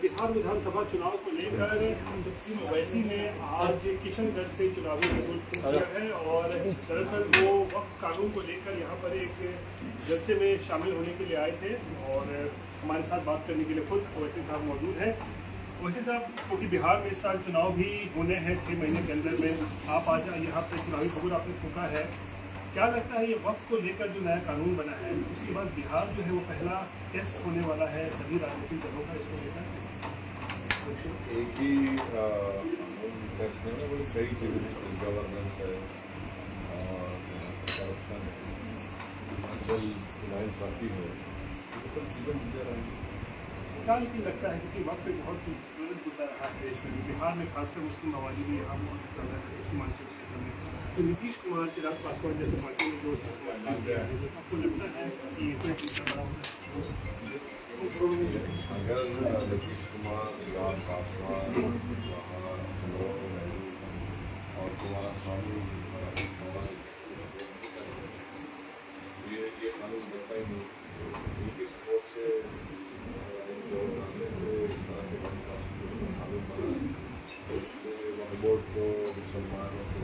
बिहार विधानसभा चुनाव को लेकर सुप्रीम ओवैसी ने आज किशनगढ़ से चुनावी रिजल्ट किया है और दरअसल वो वक्फ कानून को लेकर यहाँ पर एक जलसे में शामिल होने के लिए आए थे और हमारे साथ बात करने के लिए खुद ओवैसी साहब मौजूद हैं। ओवैसी साहब, क्योंकि बिहार में इस साल चुनाव भी होने हैं 6 महीने के अंदर में, आप आज यहाँ पर चुनावी खबर आपने फूका है, क्या लगता है ये वक्त को लेकर जो नया कानून बना है उसके बाद बिहार जो है वो पहला टेस्ट होने वाला है सभी राजनीतिक दलों का इसको लेकर? एक ही कानून टेस्ट नहीं है, वो कई चीज़ें गवर्नेंस है और करप्शन है, हिमाचल नाइंसाफ़ी है, ये सब चीज़ें मुझे रहेंगी। क्या लेकिन लगता है क्योंकि वक्त पे बहुत ज्वलंत मुद्दा रहा है देश में, बिहार में खासकर मुस्लिम आबादी भी यहाँ बहुत ज़्यादा है सीमांचल क्षेत्र में, तो नीतीश कुमार चिराग पासवान जैसे पार्टी में जो आपको लगता है कि ये कोई मुद्दा बड़ा होगा? अगर नीतीश कुमार, चिराग पासवान, जवाहरलाल नेहरू और कुमारस्वामी ये कानून बनता ही नहीं, उनकी सपोर्ट से बोर्ड को मुसलमानों को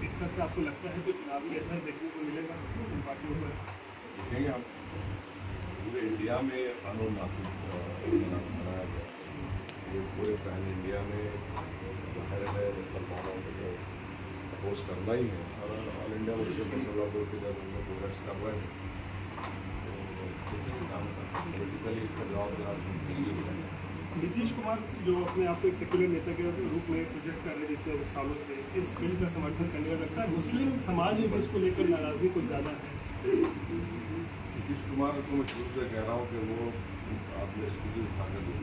इस वक्त आपको लगता है कि चुनावी असर देखने को मिलेगा इन पार्टियों पर? देखेंगे हम, पूरे इंडिया में ये कानून बनाया गया, ये पूरे पहले इंडिया में जाहिर है मुसलमानों को तो अपोज करना ही है और ऑल इंडिया मुस्लिम मसला बोर्ड के जब उनको प्रोग्रेस कर रहे हैं पोलिटिकली इसका जवाबदार नीतीश कुमार जो अपने आप को एक सेक्युलर नेता के रूप में प्रोजेक्ट कर रहे हैं जितने सालों से, इस बिल का समर्थन करने का लगता है मुस्लिम समाज में भी इसको लेकर नाराजगी कुछ ज़्यादा है? नीतीश कुमार को मैं शुरू से कह रहा हूँ कि वो आपने स्थिति उठाकर दी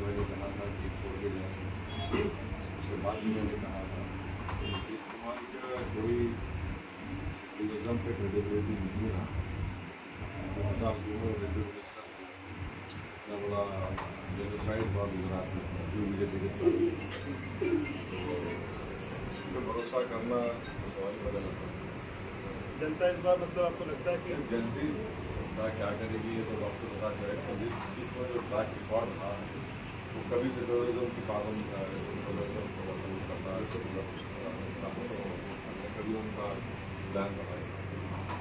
मैंने कहा था कि छोड़ के जाए, उसके बाद भी मैंने कहा था नीतीश कुमार का कोई सेक्युलरिज्म पे क्रेडिबिलिटी नहीं रहा। 2002 में बड़ा जेनोसाइड हुआ गुजरात में बीजेपी के साथ, तो भरोसा करना सवाल बदल रहा है। जनता इस बार मतलब आपको लगता है कि जनता क्या करेगी ये तो वक्त पता चलेगा। जिसमें जो ट्रैक रिकॉर्ड था वो कभी सेक्युलरिज्म की पाबंदी करता है, कभी उनका प्लान बनाएगा।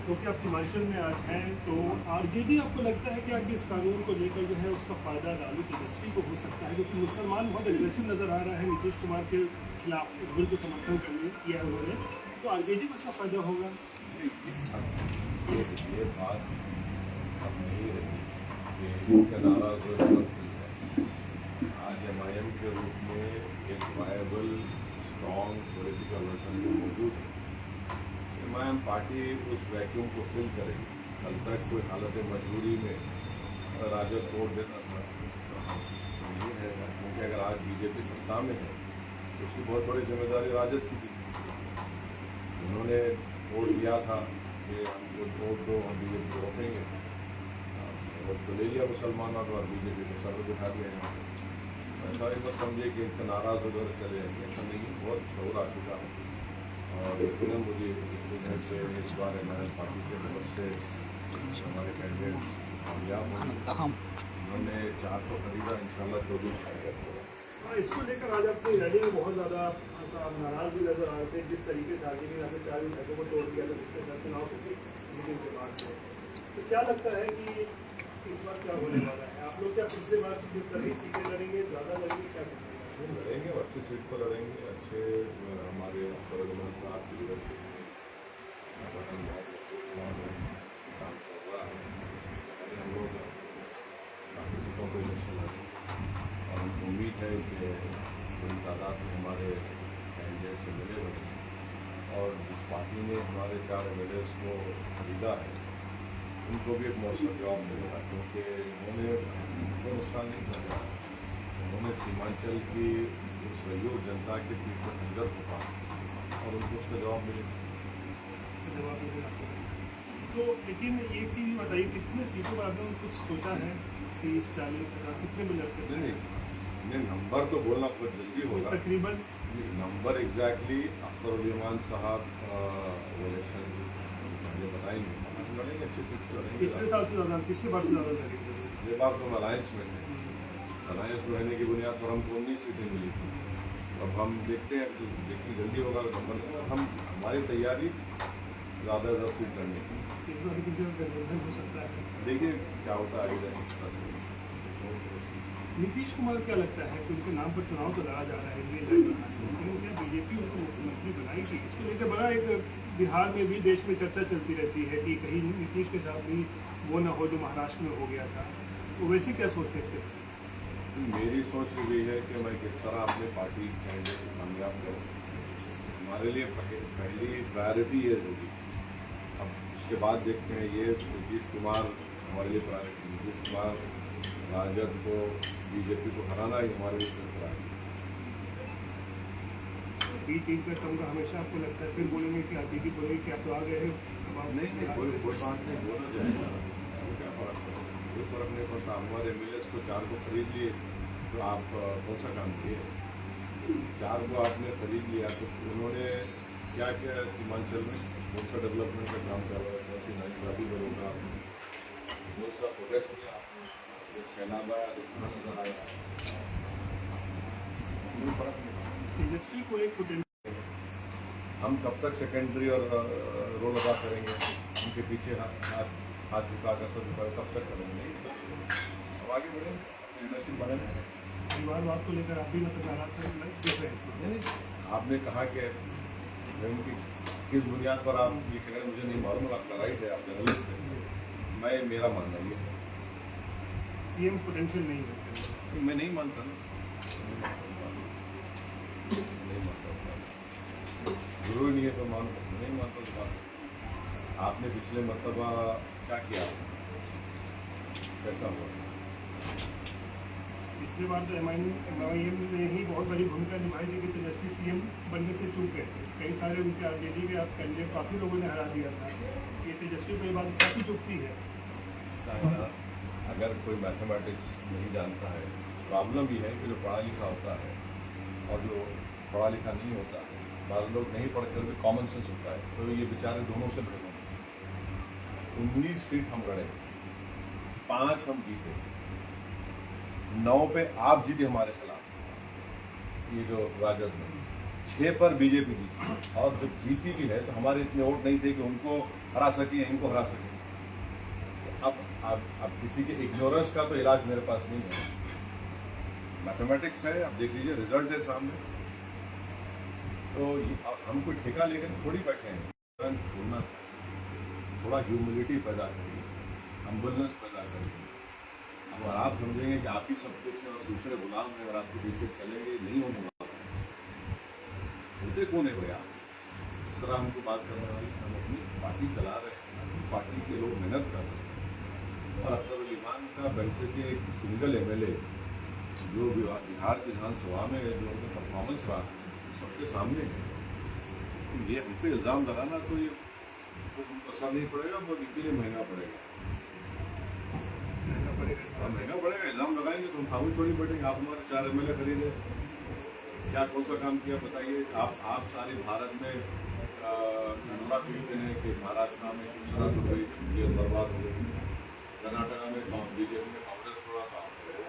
क्योंकि आप सीमांचल में आज हैं तो आरजेडी आपको लगता है कि आगे इस कानून को लेकर जो है उसका फायदा लालू तेजस्वी को हो सकता है, क्योंकि मुसलमान बहुत एग्रेसिव नजर आ रहा है नीतीश कुमार के खिलाफ इस बिल को समर्थन करने किया है उन्होंने, तो आरजेडी को इसका फायदा होगा? ये बात अब नहीं रही कि इससे नाराज हो आज MIM के रूप में एक वायबल स्ट्रॉन्ग पॉलिटिकल अल्टरनेटिव मौजूद है। MIM पार्टी उस वैक्यूम को फिल करेगी। कल तक कोई हालत मजबूरी में राजद वोट देता था, ये है क्योंकि अगर आज बीजेपी सत्ता में है तो उसकी बहुत बड़ी जिम्मेदारी राजद की थी। उन्होंने वोट दिया था कि हमको वोट दो, हम बीजेपी को रोकेंगे, वोट तो ले लिया मुसलमानों को और बीजेपी को सर उठा दिया। ऐसा ही मत समझे कि इनसे नाराज होकर चले जाएंगे, ऐसा नहीं, बहुत शोर आ चुका है और इतना मुझे घर से इस बार MIM पार्टी के तरफ से हमारे कैंडिडेट कामयाब होंगे। उन्होंने 4 को खरीदा, इंशाल्लाह 24 इसको लेकर आज अपनी रैली में बहुत ज़्यादा नाराज भी नजर आ रहे थे, जिस तरीके से आगे भी यहाँ पे 4 विधायकों को तोड़ दिया था जिसके साथ चुनाव की मीटिंग के बाद से, तो क्या लगता है कि इस बार क्या होने वाला है? आप लोग क्या पिछले बार से जिस तरह सीटें लड़ेंगे, ज़्यादा लड़ेंगे, क्या लड़ेंगे? अच्छी सीट पर लड़ेंगे, अच्छे हमारे सरगमन साहब की लीडरशिप काम चल रहा है, हम लोग काफ़ी सीटों पर इलेक्शन लड़ेंगे और हमको उम्मीद है कि बड़ी तादाद में हमारे कैंडिडेट से मिले बने और जिस पार्टी ने हमारे 4 MLAs को खरीदा है उनको भी एक मौसम जवाब मिलेगा, क्योंकि उन्होंने उनको नुकसान नहीं पहुँचा, उन्होंने सीमांचल की उस वैल्यू जनता के बीच में खंजर होगा और उनको उसका जवाब मिलेगा। जवाब भी देना पड़ेगा। तो लेकिन एक चीज़ बताइए, कितने सीटों पर आपने कुछ सोचा है? 30, 40, 50 कितने में लड़ सकते हैं? नहीं, नंबर तो बोलना बहुत जल्दी होगा। तकरीबन नंबर एग्जैक्टली अख्तरुल साहब वो इलेक्शन मुझे बताएंगे, हम लड़ेंगे, अच्छे से लड़ेंगे। पिछले साल से ज़्यादा, पिछली बार से ज़्यादा लड़ेंगे। ये बार तो अलायंस में है, अलायंस में रहने की बुनियाद पर हमको 19 सीटें मिली थी। अब हम देखते हैं, तो देखिए जल्दी होगा नंबर। हम हमारी तैयारी ज़्यादा 10 सीट लड़ने की। इस बार किसी का गठबंधन हो सकता है। देखिए क्या होता है। नीतीश कुमार क्या लगता है कि उनके नाम पर चुनाव तो लड़ा जा रहा है, ये लड़ रहा है, लेकिन क्या बीजेपी उनको मुख्यमंत्री बनाएगी? इसको लेकर बड़ा एक बिहार में भी, देश में चर्चा चलती रहती है कि कहीं नीतीश के साथ भी वो ना हो जो महाराष्ट्र में हो गया था। तो वैसे क्या सोचते हैं इसके? मेरी सोच ये है कि मैं किस तरह अपने पार्टी कैंडिडेट कामयाब करूँ। हमारे लिए पहली प्रायोरिटी ये होगी। अब उसके बाद देखते हैं, ये नीतीश कुमार हमारे लिए प्रायोरिटी। नीतीश कुमार राजद को, बीजेपी को हराना ही हमारे लिए प्रायोरिटी। बी टीम का कहूँगा हमेशा आपको लगता है, फिर बोलेंगे कि आप दीदी बोलेंगे कि आप तो आ गए हैं। नहीं, कोई बात नहीं, बोला जाएगा, क्या फर्क पड़ता, कोई फर्क नहीं पड़ता। हमारे एमएलएस को 4 को खरीद लिए, तो आप कौन सा काम किए? 4 को आपने खरीद लिया, तो उन्होंने क्या किया सीमांचल में? कौन सा डेवलपमेंट का काम कर रहा है? कौन सी नाइंसाफी करोगा? कौन सा प्रोग्रेस किया? सैलाब आया, दुकान नजर आया, कोई फर्क नहीं। तेजस्वी को एक हम कब तक सेकेंडरी और रोल अदा करेंगे? उनके पीछे हाथ झुका कर, सब झुका, कब तक करेंगे? अब आगे बढ़ेंगे, लीडरशिप बढ़ेंगे। परिवारवाद को लेकर आप भी मतलब नाराज? आपने कहा कि उनकी किस बुनियाद पर आप ये कह रहे हैं, मुझे नहीं मालूम। आपका राइट है, आप जर्नलिस्ट हैं। मैं मेरा मानना ये है, सीएम पोटेंशियल नहीं है। मैं नहीं मानता ना, नहीं मानता, जरूरी नहीं है तो मान, नहीं मानता उस बात। आपने पिछले मरतबा क्या किया, कैसा हुआ? पिछली बार तो एमआईएम ने ही बहुत बड़ी भूमिका निभाई थी कि तेजस्वी सीएम बनने से चूक गए थे। कई सारे उनके आरजेडी के कैंडिडेट काफ़ी लोगों ने हरा दिया था। ये तेजस्वी को ये बात काफ़ी चुभती है। अगर कोई मैथमेटिक्स नहीं जानता है, प्रॉब्लम ये है कि जो पढ़ा लिखा होता है और जो पढ़ा लिखा नहीं होता है, बाद लोग नहीं पढ़ कर भी कॉमन सेंस होता है, तो ये बेचारे दोनों से भिड़ गए। 19 सीट हम लड़े, 5 हम जीते, 9 पे आप जीते हमारे खिलाफ, ये जो राजद में 6 पर बीजेपी जीती, और जब जीती भी है तो हमारे इतने वोट नहीं थे कि उनको हरा सके, इनको हरा सके। अब किसी के इग्नोरेंस का तो इलाज मेरे पास नहीं है। मैथमेटिक्स है, आप देख लीजिए, रिजल्ट है सामने। तो हम कोई ठेका लेकर थोड़ी बैठे हैं। छोड़ना चाहिए, थोड़ा ह्यूमिलिटी पैदा करिए, हम्बलनेस पैदा करिए। अब आप समझेंगे कि आप ही सब कुछ है और दूसरे गुलाम है और आपके पीछे चलेंगे, नहीं होने वाला। होते कौन है भैया इस तरह हमको बात करने वाली? हम अपनी पार्टी चला रहे हैं, अपनी पार्टी के लोग मेहनत कर रहे हैं। और अख्तरुल इमान का बैंक के एक सिंगल एमएलए जो बिहार विधानसभा में जो उनका परफॉर्मेंस रहा सबके सामने है, तो ये हम पे इल्ज़ाम लगाना तो ये उनको असर नहीं पड़ेगा, वो इनके लिए महंगा पड़ेगा। महंगा पड़ेगा, इल्ज़ाम लगाएंगे तो हम खामोश थोड़ी बैठेंगे। आप हमारे 4 एमएलए खरीदे, क्या कौन सा काम किया बताइए? आप सारे भारत में झंडा पीटते हैं कि महाराष्ट्र में शिवसेना तो गई, ये बर्बाद हो गई, कर्नाटका में बीजेपी ने कांग्रेस छोड़ा था,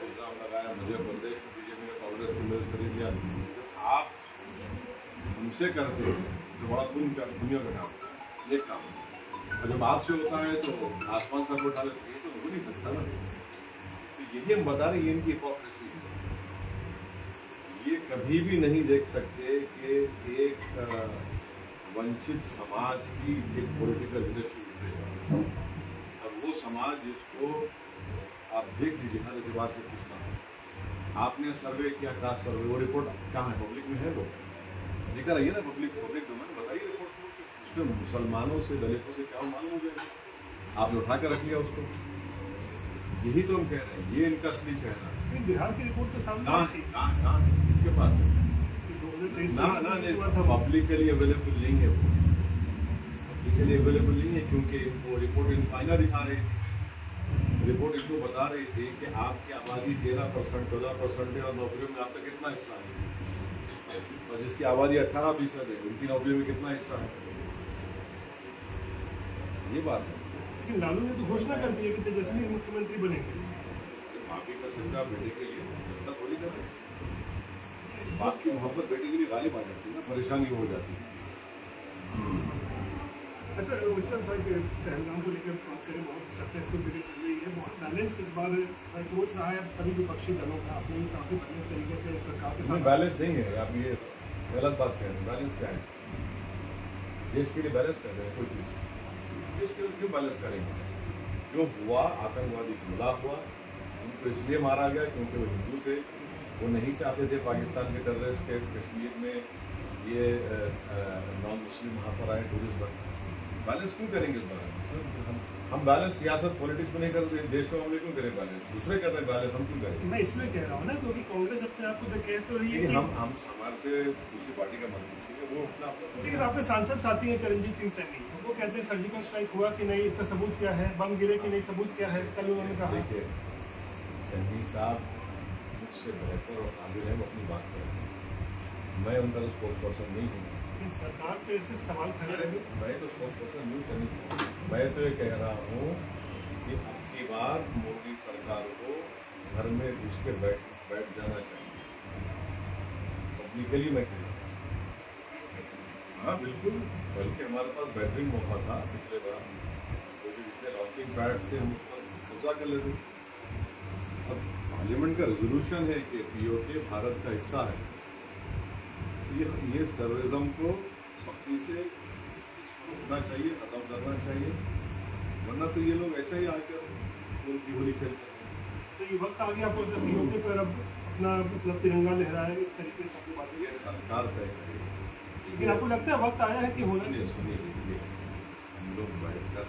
इल्ज़ाम लगाया, मध्य प्रदेश में बीजेपी ने कांग्रेस को मेज खरीद लिया। आप उनसे करते हैं तो बड़ा दुनिया का काम, एक काम, और जब आपसे होता है तो आसमान से उठा लेते, ये तो हो नहीं सकता ना। तो यही हम बता रहे हैं, इनकी हिपोक्रेसी है। ये कभी भी नहीं देख सकते कि एक वंचित समाज की एक पॉलिटिकल लीडरशिप उठेगा, और वो समाज जिसको आप देख लीजिए, हर एतबार से पूछना है। आपने सर्वे किया, कास्ट सर्वे, वो रिपोर्ट कहाँ है? पब्लिक में है, वो लेकर आइए ना, पब्लिक डोमेन बताइए रिपोर्ट को, उसमें मुसलमानों से, दलितों से क्या मालूम हो जाएगा? आपने उठा कर रख लिया उसको। यही तो हम कह रहे हैं, ये इनका असली चेहरा है। बिहार की रिपोर्ट तो सामने कहाँ किसके पास है? ना पब्लिकली अवेलेबल नहीं है वो। इसलिए अवेलेबल नहीं है, क्योंकि वो रिपोर्ट फाइनल दिखा रही थी। रिपोर्ट इनको बता रही थी कि आपकी आबादी 13%, 14% है और नौकरियों में आपका कितना हिस्सा है, और जिसकी आबादी 18% है उनकी नौकरियों में कितना हिस्सा है। ये बात है। लेकिन लालू ने तो घोषणा कर दी है कि तेजस्वी मुख्यमंत्री बनेंगे। बाकी कर सकता बेटे के लिए, तब थोड़ी कर रहे। बात की मोहब्बत बेटे के लिए गालिब आ जाती है ना, परेशानी हो जाती है। अच्छा, उसका पहलगाम को लेकर बात करें, बहुत चर्चा इसको लेकर चल रही है, बहुत बैलेंस इस बार सोच रहा है सभी विपक्षी दलों का, आपने भी काफ़ी बैलेंस तरीके से सरकार के साथ। बैलेंस नहीं है, आप ये गलत बात कह रहे हैं। बैलेंस क्या है? देश के लिए बैलेंस कर रहे हैं कोई चीज़, देश के लिए क्यों बैलेंस करेंगे? जो हुआ आतंकवादी हमला हुआ, उनको इसलिए मारा गया क्योंकि वो हिंदू थे, वो नहीं चाहते थे पाकिस्तान के टेररिस्ट के कश्मीर में ये नॉन मुस्लिम वहाँ पर आए टूरिस्ट बन। बैलेंस क्यों करेंगे इस बार? हम बैलेंस सियासत पॉलिटिक्स में नहीं करते, देश को हमले क्यों करें बैलेंस? दूसरे कर रहे हैं बैलेंस, हम क्यों करें? मैं इसलिए कह रहा हूँ ना, क्योंकि कांग्रेस अपने आप को कह तो रही है कि हम हमारे से दूसरी पार्टी का मत पूछिए, वो अपना लेकिन आपके सांसद साथी हैं चरणजीत सिंह चन्नी, वो कहते हैं सर्जिकल स्ट्राइक हुआ कि नहीं, इसका सबूत क्या है, बम गिरे कि नहीं, सबूत क्या है। कल उन्होंने कहा। देखिए, चन्नी साहब मुझसे बेहतर और काबिल है, वो अपनी बात करें, मैं उनका तो स्पोर्ट्स पर्सन नहीं हूँ। सरकार पे सिर्फ सवाल खड़े रहे। मैं तो स्पोर्ट्स पर्सन नहीं चन्नी साहब, मैं तो ये कह रहा हूँ कि अब की बार मोदी सरकार को घर में घुस के बैठ जाना चाहिए। पब्लिकली मैं कह रहा हूँ। हाँ बिल्कुल, बल्कि हमारे पास बेहतरीन मौका था पिछले बार, क्योंकि जितने लॉन्चिंग पैड्स थे हम उस पर कब्जा कर लेते। अब पार्लियामेंट का रेजोल्यूशन है कि पीओके भारत का हिस्सा है। ये टेररिज्म को सख्ती से रोकना चाहिए, खत्म करना चाहिए, वरना तो ये लोग ऐसे ही आकर उनकी होली खेलते हैं। तो ये वक्त आ गया आपको पीओके पर अब अपना मतलब तिरंगा लहराए, इस तरीके से आपकी बातें। ये सरकार तय करेगी। लेकिन आपको लगता है वक्त आया है कि होना चाहिए? सुनिए, हम लोग बैठकर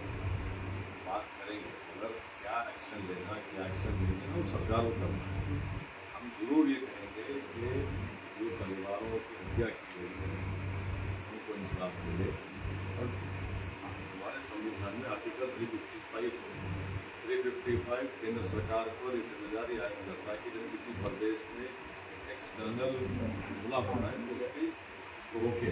बात करेंगे, अगर क्या एक्शन लेना, क्या एक्शन नहीं लेना, वो सरकार को करना है। हम जरूर ये कहेंगे कि जो परिवारों की हत्या की गई है उनको इंसाफ मिले, और हमारे संविधान में आर्टिकल 355 केंद्र सरकार को ये जिम्मेदारी आयद करता है कि जब किसी प्रदेश में एक्सटर्नल हमला होना है तो उसको रोके,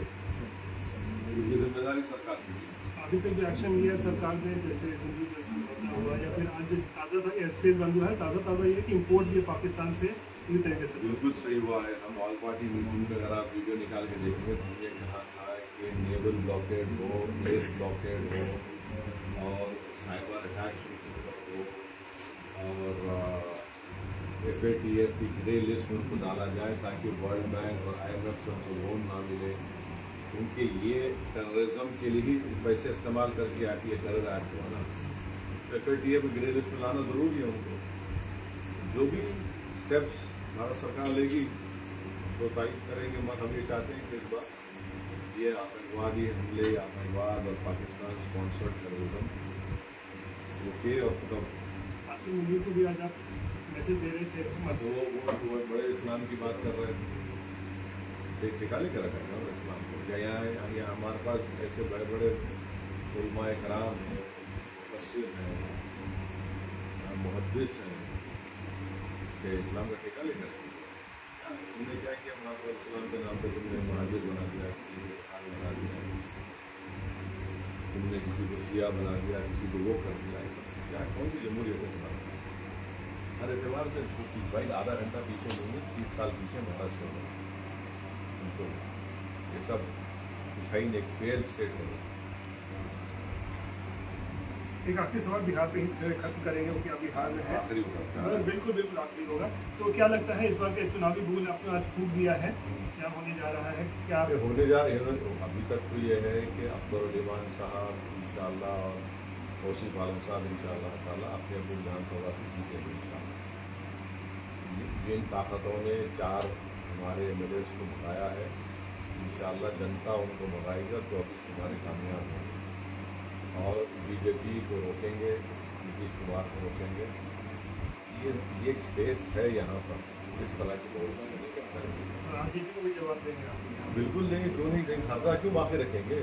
ये जिम्मेदारी सरकार की है। अभी तक जो एक्शन लिया है सरकार ने, जैसे सिंधु जल समझौता हुआ या फिर आज ताज़ा था एयरस्पेस बंद हुआ है, ताज़ा ये कि इम्पोर्ट भी पाकिस्तान से पूरी तरीके से। बिल्कुल सही हुआ है। हम ऑल पार्टी मीटिंग में अगर आप वीडियो निकाल के देखेंगे तो हमने कहा था कि नेवल ब्लॉकेड हो, एयर ब्लॉकेड हो, और साइबर अटैक हो, और FATF की ग्रे लिस्ट में उनको डाला जाए ताकि वर्ल्ड बैंक और IMF से उनको लोन ना मिले, क्योंकि ये टेररिज्म के लिए ही पैसे इस्तेमाल करके आती है टेरर एक्ट हो ना। FATF ग्रे लिस्ट में लाना ज़रूरी है उनको। जो भी स्टेप्स भारत सरकार लेगी तो तारीफ करेंगे मत। हम ये चाहते हैं कि इस बार ये आतंकवादी हमले, आतंकवाद और पाकिस्तान स्पॉन्सर्ड टेररिज्म ओके और खत्म। आसिम मुनीर को भी आज आप मैसेज दे रहे थे, तो वो बड़े इस्लाम की बात कर रहे थे, निकाले के रखा है इस्लाम को। यहाँ हमारे पास ऐसे बड़े बड़े उलमाए कराम हैं, मुफस्सिर हैं, मुहद्दिस हैं, इस्लाम का ठेका लेकर तुमने क्या किया? वहाँ पर इस्लाम के नाम पर तुमने महाजिर बना दिया, किसी बना दिया, तुमने किसी को शिया बना दिया, किसी को वो कर दिया। क्या कौन सी जमहूरियत है? हर एतबार से भाई आधा घंटा पीछे नहीं, 30 साल पीछे महाराष्ट्र में उनको ये सब कुछ है ही नहीं, फेल स्टेट है। एक आखिरी सवाल बिहार पे ही खत्म करेंगे, क्योंकि अब बिहार में है। आखिरी होगा। बिल्कुल आखिरी होगा। तो क्या लगता है इस बार के चुनावी बूल आपने आज फूक दिया है, क्या होने जा रहा है? क्या होने जा रहे हैं? अभी तक तो ये है कि अकबरुद्दीन साहब इंशाअल्लाह और तौसीफ आलम साहब इंशाअल्लाह ताला अपने अपनी विधानसभा से जीतेंगे इंशाअल्लाह। जिन ताकतों ने 4 हमारे MLAs को भगाया है, इंशाअल्लाह जनता उनको भगाएगा तो अभी हमारे कामयाब होंगे, और BJP को रोकेंगे, नीतीश कुमार को रोकेंगे। ये एक स्पेस है यहाँ पर, इस तरह की बहुत राजनीति को भी जवाब देंगे आप? बिल्कुल देंगे, क्यों नहीं देंगे? खर्चा क्यों बाकी रखेंगे?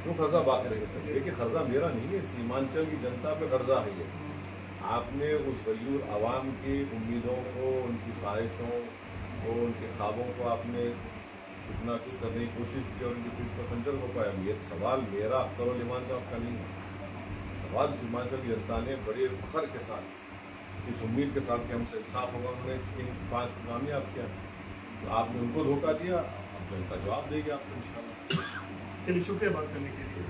क्यों कर्जा बाकी रह सके? देखिए कर्जा मेरा नहीं है, सीमांचल की जनता पे कर्जा है ये। आपने उस गरीब आवाम की उम्मीदों को, उनकी ख्वाहिशों को, उनके ख्वाबों को आपने चुकनाचूर करने की कोशिश की और उनकी पीठ पर खंजर को पाया। ये सवाल मेरा अख्तर उल ईमान साहब का नहीं है, सवाल सीमांचल की जनता ने बड़े फख्र के साथ, इस उम्मीद के साथ कि हमसे इंसाफ होगा, उन्होंने इन 5 को कामयाब किया। तो आपने उनको धोखा दिया, अब जनता जवाब देगी आपको इंशाल्लाह। चलिए शुक्रिया बात करने के लिए।